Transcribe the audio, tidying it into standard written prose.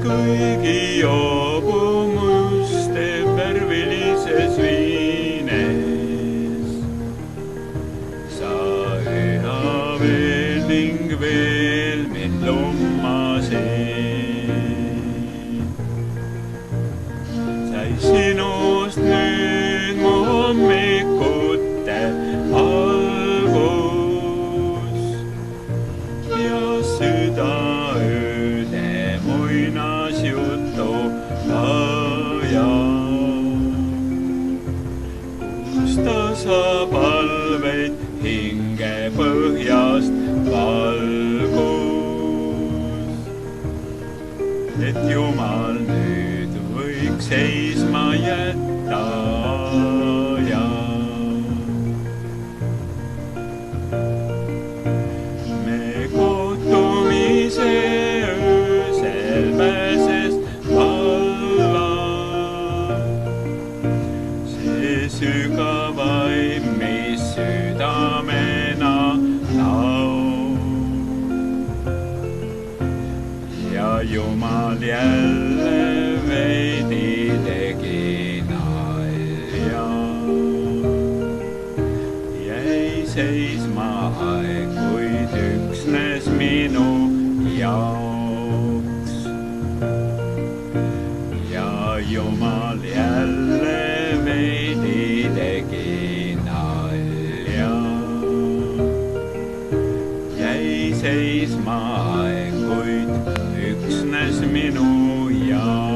kuigi joobumuste värvilises viines. Sa üha veel ning veel mind lummasid. Sai sinust nüüd mu hommikute algus ja südaööde muinasjutu aja, kus ta saab palveid hinge põhjast valgus, et Jumal nüüd võiks seisma jätta aja. Me kohtumise öösel pääses valla, see sügavaim, mis südamena laulab. Ja Jumal jälle veidi tegi nalja, jäi seisma aeg, kuid üksnes minu jaoks. Ja Jumal jälle veidi tegi nalja, jäi seisma aeg, kuid üksnes minu jaoks.